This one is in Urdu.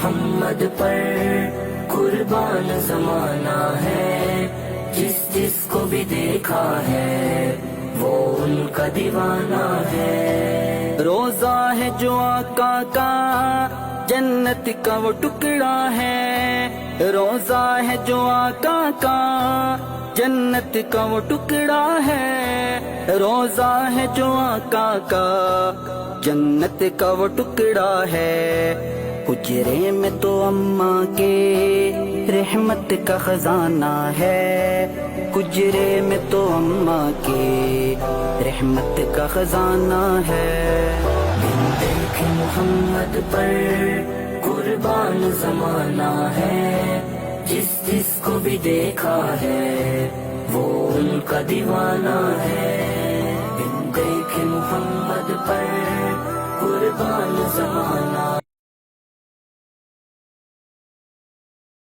محمد پر قربان زمانہ ہے، جس جس کو بھی دیکھا ہے وہ ان کا دیوانہ ہے۔ روزہ ہے جو آقا کا جنت کا وہ ٹکڑا ہے، روزہ ہے جو آقا کا جنت کا وہ ٹکڑا ہے، روزہ ہے جو آقا کا جنت کا وہ ٹکڑا ہے۔ حجرے میں تو اماں کے رحمت کا خزانہ ہے، حجرے میں تو اماں کے رحمت کا خزانہ ہے۔ بن دیکھے محمد پر قربان زمانہ ہے، جس جس کو بھی دیکھا ہے وہ ان کا دیوانہ ہے۔ بن دیکھے محمد پر قربان زمانہ